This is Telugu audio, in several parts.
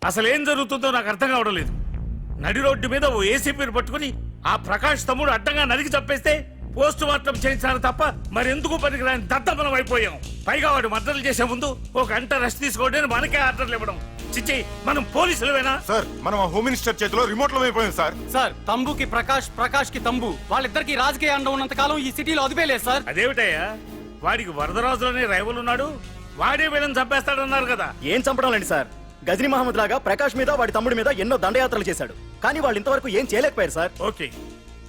అసలు ఏం జరుగుతుందో నాకు అర్థం కావడం లేదు. నడి రోడ్డు మీద ఓ ఏసీపీని పట్టుకుని ఆ ప్రకాష్ తమ్ముడు అడ్డంగా నరికి చంపేస్తే పోస్ట్ మార్టం చేయించారు తప్ప మరెందుకు పనికిరాని దద్దమనం అయిపోయాం. పైగా వాడు మర్డర్లు చేసే ముందు ఒక గంట రెస్ట్ తీసుకోవడానికి మనకే ఆర్డర్లు ఇవ్వడం. చిచ్చి, మనం పోలీసులవేనా? సార్, మనం హోమ్ మినిస్టర్ చేతిలో రిమోట్ లో అయిపోయాం సార్. సార్, తంబుకి ప్రకాష్, ప్రకాష్ కి తంబు, వాళ్ళిద్దరికి రాజకీయ అండ ఉన్నంత కాలం ఈ సిటీలో అదిపేలేదు సార్. అదేమిటయ్యా, వాడికి వరదరాజులోనే రైవల్ ఉన్నాడు, వాడే వీళ్ళని చంపేస్తాడన్నారు కదా. ఏం చంపడాలండి సార్? గజనీ మహమ్మద్ లాగా ప్రకాష్ మీద వాడి తమ్ముడి మీద ఎన్నో దండయాత్రలు చేశాడు, కానీ వాళ్ళు ఇంతవరకు ఏం చేయలేకపోయారు సార్. ఓకే,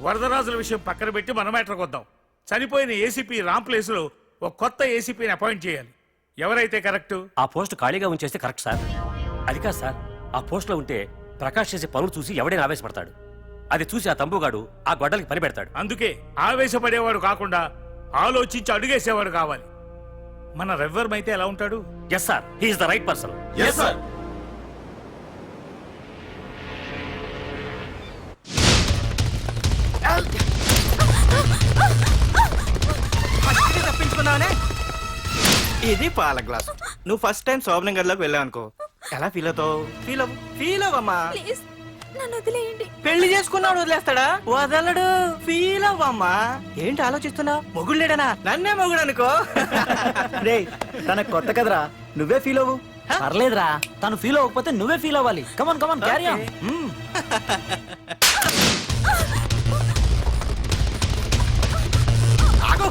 వరదరాజుల విషయం పక్కన పెట్టి మన మ్యాటర్కి వద్దాం. చనిపోయిన ఏసీపీ రామ్ ప్లేస్ లో ఒక కొత్త ఏసీపీని అపాయింట్ చేయాలి. ఎవరైతే కరెక్ట్? ఆ పోస్ట్ ఖాళీగా ఉంచేస్తే కరెక్ట్ సార్. అది కాదు సార్, ఆ పోస్ట్ లో ఉంటే ప్రకాష్ చేసే పనులు చూసి ఎవడైనా ఆవేశపడతాడు. అది చూసి ఆ తంబుగాడు ఆ గొడ్డలకి పని పెడతాడు. అందుకే ఆవేశపడేవాడు కాకుండా ఆలోచించి అడుగేసేవాడు కావాలి. మన రెవ్వర్ అయితే ఎలా ఉంటాడు? Yes sir, he is the right person. Yes sir. తప్పించుకున్నావనే. ఇది పాల గ్లాస్. నువ్వు ఫస్ట్ టైం శోభనం గదిలోకి వెళ్ళావు అనుకో, ఎలా ఫీల్ అవుతావు? ఫీల్ అవ్వమ్మా. పెళ్లి చేసుకున్నాడు వదిలేస్తాడా? వదలడు. ఫీల్ అవ్వమ్మా. ఏంటి ఆలోచిస్తున్నావు? మొగుడు లేడనా? నన్నే మొగుడు అనుకో. రే, తనకు కొత్త కదరా, నువ్వే ఫీల్ అవ్వు. పర్లేదురా, తను ఫీల్ అవ్వకపోతే నువ్వే ఫీల్ అవ్వాలి. Come on come on, carry on. ఆగు.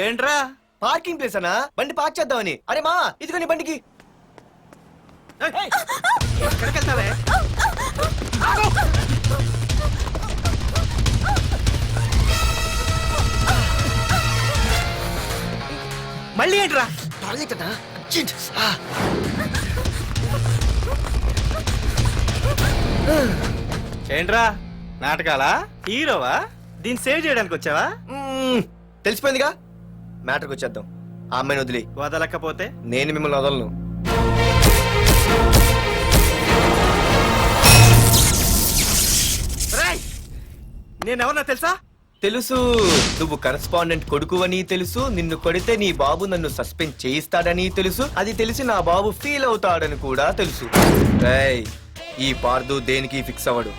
ఏంట్రా? పార్కింగ్ ప్లేస్ అనా? బండి పార్క్ చేద్దామని. అరే మా, ఇదిగో నీ బండికి. ఎక్కడికి వెళ్తావే? మళ్ళీ ఏంట్రా? ఏంట్రా, నాటకాలా? హీరోవా? దీన్ని సేవ్ చేయడానికి వచ్చావా? తెలిసిపోయిందిగా, మ్యాటర్కి వచ్చేద్దాం. ఆ అమ్మాయిని వదిలి. వదలకపోతే నేను మిమ్మల్ని వదలను. నేనెవరన్నా తెలుసా? తెలుసు, నువ్వు కరెస్పాండెంట్ కొడుకువని తెలుసు. నిన్ను కొడితే నీ బాబు నన్ను సస్పెండ్ చేయిస్తాడని తెలుసు. అది తెలిసి నా బాబు ఫీల్ అవుతాడని కూడా తెలుసు. రేయ్, ఈ పార్దు దేనికి ఫిక్స్ అవ్వడు.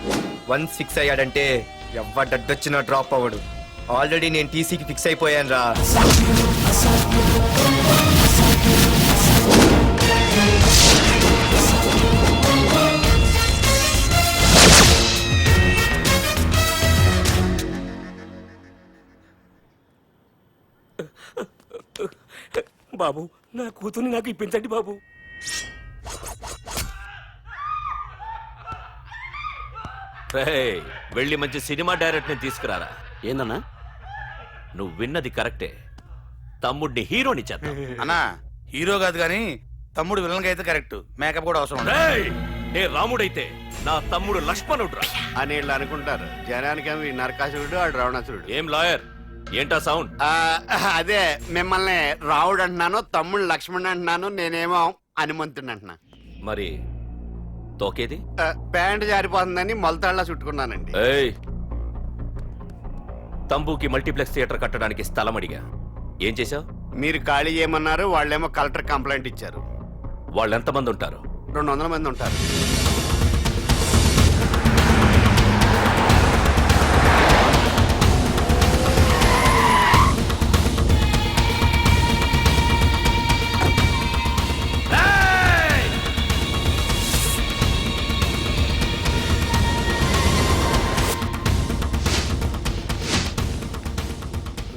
వన్స్ ఫిక్స్ అయ్యాడంటే ఎవ్వడొచ్చినా డ్రాప్ అవ్వడు. ఆల్రెడీ నేను టీసీకి ఫిక్స్ అయిపోయాను రా. బాబు, నా కూతుర్ని నాకు ఇప్పించండి బాబు. వెళ్ళి మంచి సినిమా డైరెక్టర్ ని తీసుకురారా. ఏందన్నా? నువ్వు విన్నది కరెక్టే, తమ్ముడిని హీరోని చేద్దాం. అన్నా, హీరో కాదు కానీ తమ్ముడు విలన్ అయితే కరెక్ట్. మేకప్ కూడా అవసరం. ఏ రాముడైతే నా తమ్ముడు లక్ష్మణుడు అని వీళ్ళు అనుకుంటారు. జనానికి నరకాసురుడు, ఆడు రావణాసురుడు. ఏం లాయర్, ఏంటా సౌండ్? అదే, మిమ్మల్ని రావుడు అంటున్నాను, తమ్ముడు లక్ష్మణ్ అంటున్నాను, నేనేమో హనుమంతుడు అంటున్నా. మరి తోకేది? ప్యాంట్ జారిపోతుందని మొలతాళ్ళ చుట్టుకున్నానండి. తంబుకి మల్టీప్లెక్స్ థియేటర్ కట్టడానికి స్థలం అడిగా, ఏం చేశావు? మీరు ఖాళీ చేయమన్నారు, వాళ్ళేమో కలెక్టర్ కంప్లైంట్ ఇచ్చారు. వాళ్ళు ఎంతమంది ఉంటారు? 200 మంది ఉంటారు.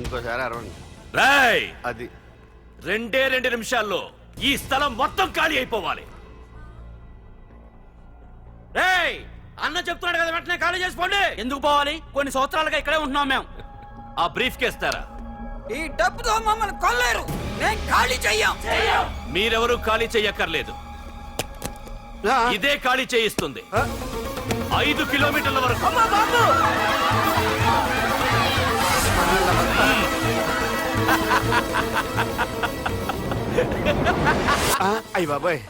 ఇంకోసారి అరవండి. అది 2 నిమిషాల్లో ఈ స్థలం మొత్తం ఖాళీ అయిపోవాలి. అన్న చెప్తున్నాడు కదా, వెంటనే ఖాళీ చేసుకోండి. ఎందుకు పోవాలి? కొన్ని సంవత్సరాలుగా ఇక్కడే ఉంటున్నాం మేము. ఆ బ్రీఫ్ కేస్తారా? ఈ డబ్బుతో మమ్మల్ని కొల్లేరు. నేను ఖాళీ చెయ్యం. మీరెవరూ ఖాళీ చెయ్యక్కర్లేదు. ఆ, ఇదే ఖాళీ చేయిస్తుంది. 5 కిలోమీటర్ల వరకు. అయ్య బాబాయ్,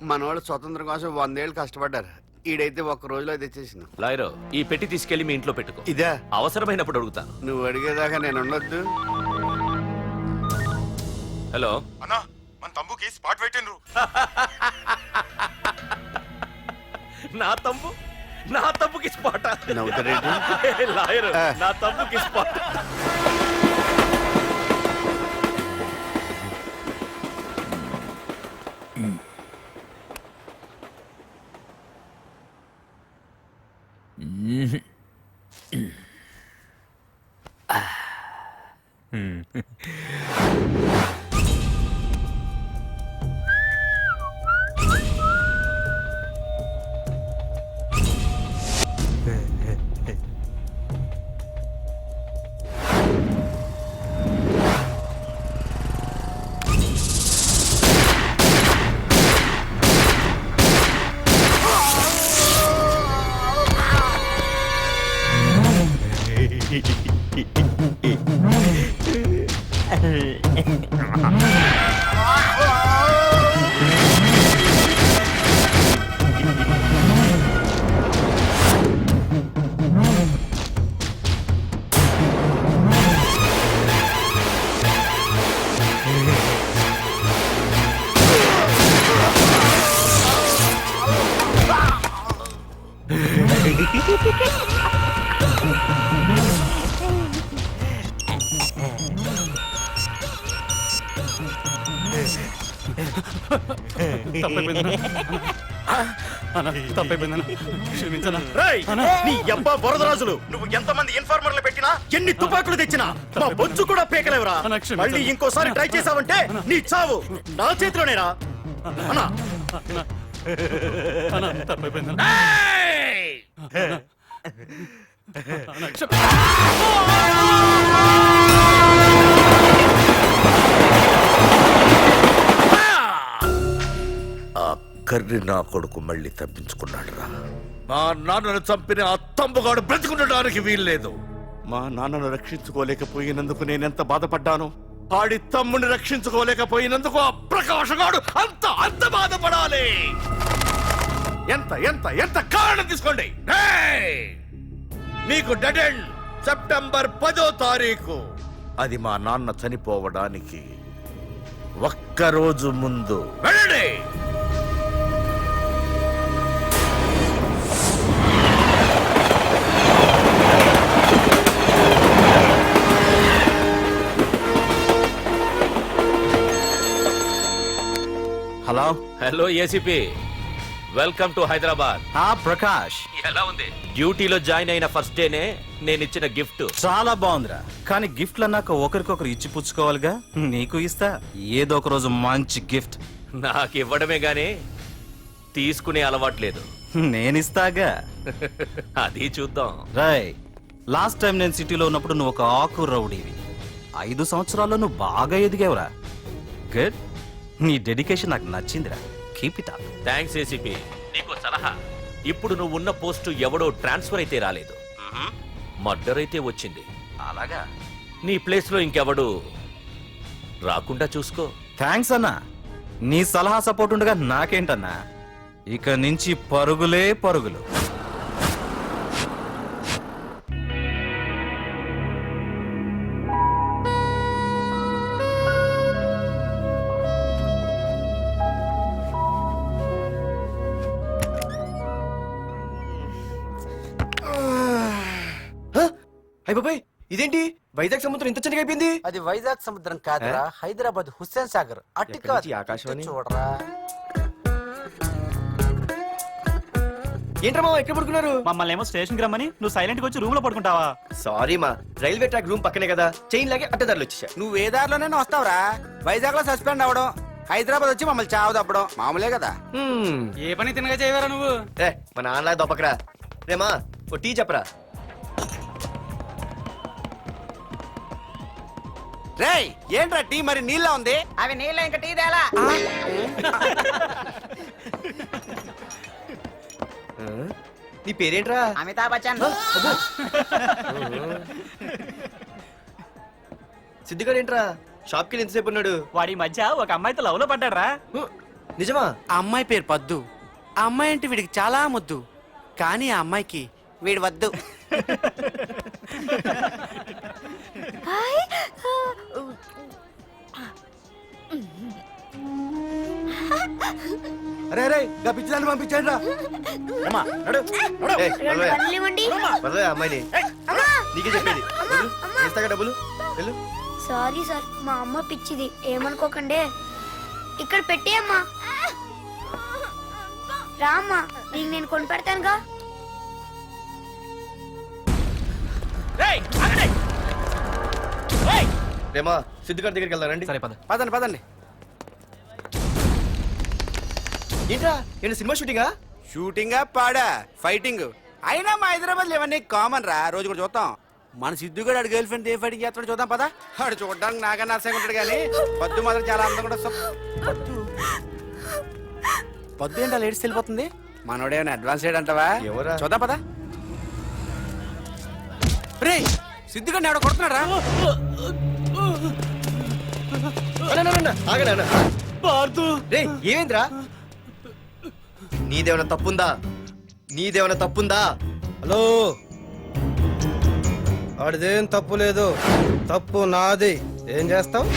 మనవాళ్ళు స్వతంత్రం కోసం 100 ఏళ్ళు కష్టపడ్డారు. ఈడైతే ఒక్క రోజులో తెచ్చేసిన. లాయరు, ఈ పెట్టి తీసుకెళ్లి మీ ఇంట్లో పెట్టుకో. ఇదే అవసరమైనప్పుడు అడుగుతాను. నువ్వు అడిగేదాకా నేను ఉండొద్దు. హలో, అన్నా మన తమ్ముకి స్పాట్ పెట్టిండ్రు. నా తమ్ముకి స్పాట్. నవ్వుతారేంటి? లాయరు, నా తమ్ముకి స్పాట్. నీ అబ్బా వరదరాజులు, నువ్వు ఎంతమంది ఇన్ఫార్మర్లు పెట్టినా ఎన్ని తుపాకులు తెచ్చినా మా బొచ్చు కూడా పేకలేవురా. మళ్ళీ ఇంకోసారి ట్రై చేసావంటే నీ చావు నా చేతిలోనేరా. అన్నా కర్రి నా కొడుకు మళ్ళీ తప్పించుకున్నాడు రా. మా నాన్నను చంపిన ఆ తంబుగాడు బ్రతికుండడానికి వీల్లేదు. మా నాన్నను రక్షించుకోలేకపోయినందుకు నేనెంత బాధపడ్డాను. ఆడి తమ్ముని రక్షించుకోలేకపోయినందుకు ఆ ప్రకాశగాడు అంత బాధపడాలి. ఎంత ఎంత ఎంత కారణం తీసుకోండి. ఏయ్! మీకు డెడ్ ఎండ్ సెప్టెంబర్ 10వ తారీఖు. అది మా నాన్న చనిపోవడానికి ఒక్కరోజు ముందు. వెళ్ళండి. Hello. Hello ACP, welcome to Hyderabad. Prakash, ఎలా ఉంది? డ్యూటీలో జాయిన్ అయిన ఫస్ట్ డేనే నేను ఇచ్చిన గిఫ్ట్. చాలా బాగుందిరా. కానీ గిఫ్ట్లు అన్నాక ఒకరికొకరు ఇచ్చి పుచ్చుకోవాలిగా. నీకు ఇస్తా ఏదో ఒక రోజు మంచి గిఫ్ట్. నాకు ఇవ్వడమే గానీ తీసుకునే అలవాట్లేదు. నేనిస్తాగా. అది చూద్దాం. రాయ్, లాస్ట్ టైం నేను సిటీలో ఉన్నప్పుడు నువ్వు ఒక ఆకు రౌడీవి. 5 సంవత్సరాల్లో నువ్వు బాగా ఎదిగావురా. గుడ్. నీ డెడికేషన్ నాకు నచ్చిందిరా. Keep it up. Thanks ACP. నీకు సలహా. ఇప్పుడు నువ్వు ఉన్న పోస్టు ఎవడో ట్రాన్స్ఫర్ అయితే రాలేదు, మర్డర్ అయితే వచ్చింది. అలాగా? నీ ప్లేస్ లో ఇంకెవడు రాకుండా చూసుకో. థ్యాంక్స్ అన్నా. నీ సలహా సపోర్ట్ ఉండగా నాకేంటన్నా. ఇక నుంచి పరుగులే పరుగులు. అయిపోయి ఇదేంటి వైజాగ్ సముద్రం ఇంత చిన్నగా అయిపోయింది? అది వైజాగ్ సముద్రం కాదురా, హైదరాబాద్ హుస్సేన్ సాగర్. ఎక్కడి నుంచి ఆకాశవాణి? చూడరా. ఏంట్రా మామ ఎక్కడ పడుకున్నారు? మమ్మల్ని ఏమో స్టేషన్ కి రమ్మని నువ్వు సైలెంట్ గా వచ్చి రూమ్ లో పడుకుంటావా? సారీ మా, రైల్వే ట్రాక్ రూమ్ పక్కనే కదా, చైన్ లాగే అడ్డదారులు వచ్చేసా. నువ్వు ఏ దారిలోనే వస్తావురా. వైజాగ్ లో సస్పెండ్ అవడం, హైదరాబాద్ వచ్చి మమ్మల్ని చావు తప్పడం మామూలే కదా. ఏ పని తినగా చేయవరా నువ్వు? మా నాన్నలా దొప్పకరా. రేమా ఓ టీ చెప్పరా. రేయ్ ఏంట్రా టీ మరి నీళ్ళ ఉంది? అవి నీళ్ళు ఇంకా టీ తేలా. నీ పేరేంట్రా? అమితాబ్ బచ్చన్. సిద్ధిగాడు ఏంట్రా షాప్కి వెళ్ళి ఎంతసేపు ఉన్నాడు? వాడి మధ్య ఒక అమ్మాయితో లవ్ లో పడ్డాడ్రా. నిజమా? ఆ అమ్మాయి పేరు పద్దు. ఆ అమ్మాయి అంటే వీడికి చాలా ముద్దు, కానీ ఆ అమ్మాయికి వీడు వద్దు. అరే అరే గా పిచ్చిదాన్ని పంపించండి రా. ఏయ్, వదలవే. వదలవే అమ్మాయిని. నీకే చెప్పేది. వదలు. ఇస్తాగా డబ్బులు వెళ్ళు. సారీ సార్, మా అమ్మ పిచ్చిది, ఏమనుకోకండి. ఇక్కడ పెట్టేయమ్మా. రామ్మా, నీకు నేను కొని పెడతానుగా. రేమా సిద్ధిగాడి దగ్గరికి వెళ్దాం రండి. సరే పద. పదండి పదండి. ఏంట్రా ఏంటి సినిమా షూటింగా? షూటింగా పాడా ఫైటింగ్ అయినా మా హైదరాబాద్ ఇవన్నీ కామన్ రా, రోజు కూడా చూద్దాం. మన సిద్ధు గారు ఆడు గర్ల్ ఫ్రెండ్ ఏ ఫైటింగ్ చేస్తాడో చూద్దాం పదా. ఆడు చూడడానికి నాకన్నా అసహ్యంగా ఉంటాడు కానీ పద్దు మాత్రం చాలా అందంగా కూడా. పద్దు ఏంటో లేడీస్ వెళ్ళిపోతుంది. మనోడేమైనా అడ్వాన్స్ అంటావా? ఎవరా? చూద్దాం పదా. రే సిద్ధు గారిని ఎవడో కొడుతున్నాడు రా. రే ఏమైందిరా? నీదేమైనా తప్పుందా? నీదేమైనా తప్పుందా? హలో, ఆడిదేం తప్పు లేదు, తప్పు నాది. ఏం చేస్తావు?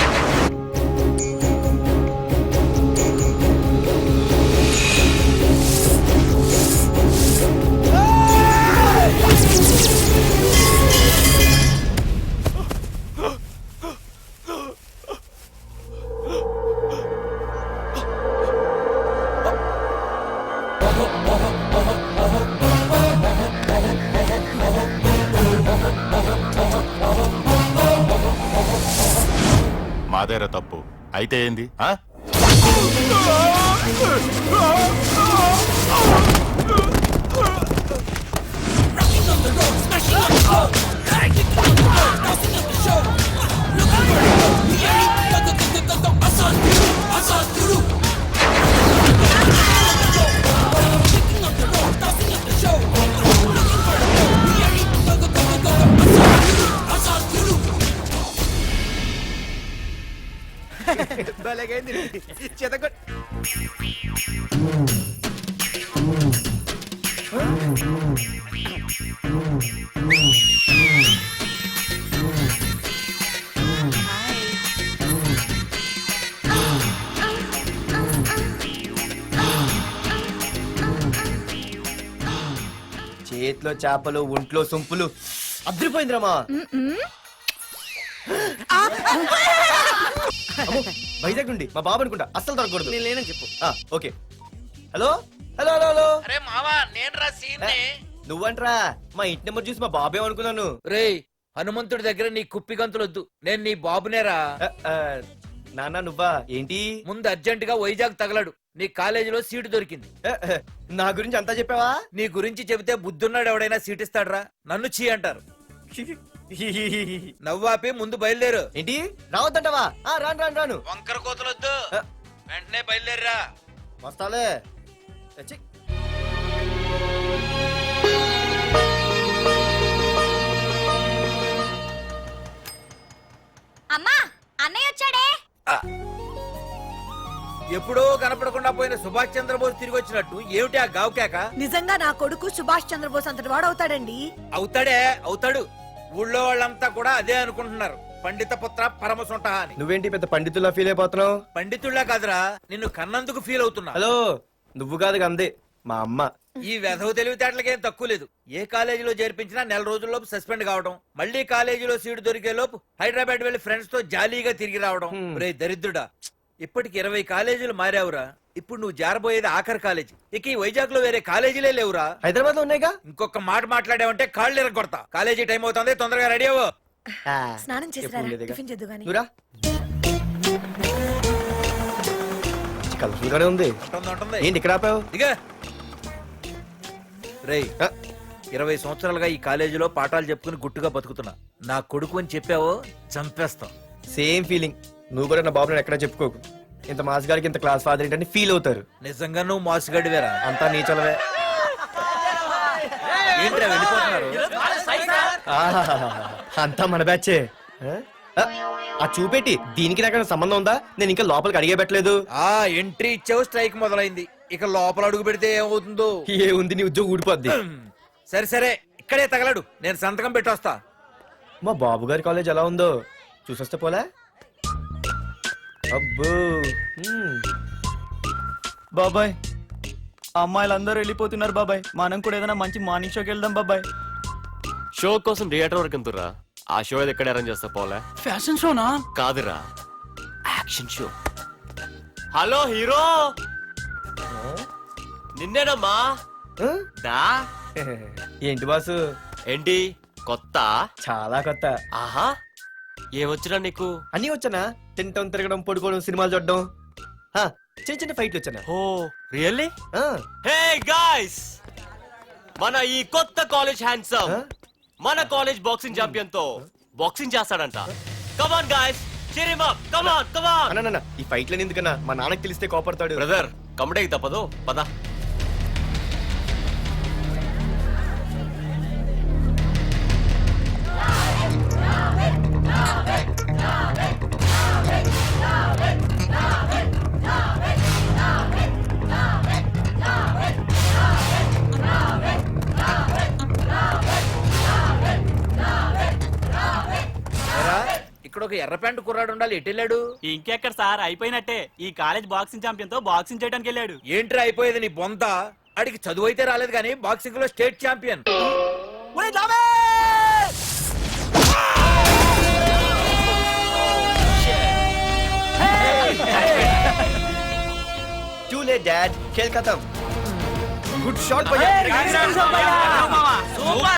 మాదేరా తప్పు అయితే ఏంది? చేతిలో చేపలు, ఒంట్లో సొంపులు. అద్రిపోయిందిరామా. వైజాగ్ నుండి మా బాబు అనుకుంటా, అస్సలు దొరకకూడదు. నేను లేనని చెప్పు. Okay. Hello hello hello hello. అరే మావా నేను రా సీన్. నువ్వంట్రా? మా ఇంటి నెంబర్ చూసి మా బాబే అనుకున్నాను. రేయ్ హనుమంతుడి దగ్గర నీ కుప్పి గంతులొద్దు, నేను నీ బాబునేరా. నాన్న నువ్వా? ఏంటి? ముందు అర్జెంట్ గా వైజాగ్ తగలడు, నీ కాలేజీలో సీటు దొరికింది. నా గురించి అంతా చెప్పావా? నీ గురించి చెబితే బుద్ధున్నాడు ఎవడైనా సీట్ ఇస్తాడ్రా? నన్ను చీ అంటారు. నవ్వాపి ముందు బయలుదేరు. ఏంటి రావద్దంటావా? రాను రాను రాను. వంకర కోతలొద్దు, వెంటనే బయలుదేరరా. వస్తాలే. అమ్మా, అన్నయ్య వచ్చాడే. ఎప్పుడో కనపడకుండా పోయిన సుభాష్ చంద్రబోస్ తిరిగి వచ్చినట్టు ఏమిటి ఆ గావుకేక? నిజంగా నా కొడుకు సుభాష్ చంద్రబోస్ అంతటి వాడు అవుతాడండి. అవుతాడే అవుతాడు. ఊళ్ళో వాళ్ళంతా కూడా అదే అనుకుంటున్నారు, పండిత పుత్ర పరమ సొంట అని. నువ్వేంటి పెద్ద పండితుల్లా ఫీల్ అయిపోతున్నావు? పండితుళ్ళ కాదురా, నిన్ను కన్నందుకు ఫీల్ అవుతున్నా. హలో, నువ్వు కాదు అందే మా అమ్మ. ఈ వెధవ తెలివితేటలకేం తక్కువ లేదు. ఏ కాలేజీలో చేర్పించినా నెల రోజుల్లోపు సస్పెండ్ కావడం, మళ్ళీ కాలేజీలో సీటు దొరికే లోపు హైదరాబాద్ వెళ్లి ఫ్రెండ్స్ తో జాలీగా తిరిగి రావడం. రే దరిద్రుడా, ఇప్పటికి 20 కాలేజీలు మారావురా. ఇప్పుడు నువ్వు జారబోయేది ఆఖరి కాలేజీ. ఇక ఈ వైజాగ్ లో వేరే కాలేజీలే లేవురా. హైదరాబాద్ లో ఉన్నాయిగా. ఇంకొక మాట మాట్లాడావంటే కాళ్ళు ఎరగొడతా. కాలేజీ టైం అవుతుంది, తొందరగా రెడీ అవ్వు. స్నానం చేసి టిఫిన్ చేద్దు గాని. నువ్వురా. కలర్ఫుల్ గానే ఉంది. ఏంటి ఇక్కడ ఆపావు? ఇక రేయ్ 20 సంవత్సరాలుగా ఈ కాలేజీలో పాఠాలు చెప్పుకుని గుట్టుగా బతుకుతున్నా. నా కొడుకు అని చెప్పావో చంపేస్తాం. Same feeling. నువ్వు కూడా నా బాబు నేను ఎక్కడా చెప్పుకోకు. ఇంత మాస్ గారికి ఇంత క్లాస్ ఫాదర్ ఏంటని ఫీల్ అవుతారు. నిజంగా నువ్వు మాసుగడివేరా? అంతా నీచలవే. ఏంట్రా వెళ్ళిపోతున్నారు? ఆహాహాహా. అంతా మన బ్యాచే. ఆ, ఆ చూపెట్టి దీనికి నాకు సంబంధం ఉందా? నేను ఇంకా లోపలికి అడిగే పెట్టలేదు. ఆ ఎంట్రీ ఇచ్చావు, స్ట్రైక్ మొదలైంది. ఇక లోపల అడుగు పెడితే ఏమవుతుందో. ఏ ఉంది, నీ ఉద్యోగం ఊడిపోద్ది. సరే సరే, ఇక్కడే తగలడు, నేను సంతకం పెట్టొస్తా. మా బాబు గారి కాలేజ్ ఎలా ఉందో చూసొస్తే పోలే. అబ్బో. బాబాయ్, అమ్మాయిలందరూ వెళ్ళిపోతున్నారు బాబాయ్. మనం కూడా ఏదైనా మంచి మార్నింగ్ షోకి వెళ్దాం బాబాయ్. షో కోసం థియేటర్ వరకు ఎంతురా? ఆ షో ఏది ఎక్కడ అరేంజ్ చేస్తా పోలే? ఫ్యాషన్ షోనా? కాదురా, యాక్షన్ షో. హలో హీరో, నిన్నేనమ్మా. ఆ? దా. ఏంటి బాసు? ఏంటి కొత్త? చాలా కొత్త. ఆహా, ఏమొచ్చినా నీకు? అన్నీ వచ్చానా? తింటం, తిరగడం, పడుకోవడం, సినిమాలు చూడడం. ఆ, చిన్న చిన్న ఫైట్లు వచ్చానా? ఓ రియల్లీ? ఆ, హే గాయ్స్, మన ఈ కొత్త కాలేజ్ హ్యాండ్సమ్ మన కాలేజ్ బాక్సింగ్ ఛాంపియన్ తో బాక్సింగ్ చేస్తాడంట. Come on guys, cheer him up. కమాన్ కమాన్. అన్న ఈ ఫైట్లని ఎందుకన్నా? మా నాన్నకి తెలిస్తే కోపడతాడు. బ్రదర్, కమడేకి తప్పదు, పద. ఇక్కడ ఒక ఎర్ర ప్యాంటు కుర్రాడు ఉండాలి, ఎటు వెళ్ళాడు? ఇంకెక్కడ సార్, అయిపోయినట్టే. ఈ కాలేజ్ బాక్సింగ్ ఛాంపియన్ తో బాక్సింగ్ చేయడానికి వెళ్ళాడు. ఏంట్రా అయిపోయేది నీ బొంత? అడిగి చదువు అయితే రాలేదు కానీ బాక్సింగ్ లో state champion. Too late, Dad. खेल खत्म. Good shot, भैया.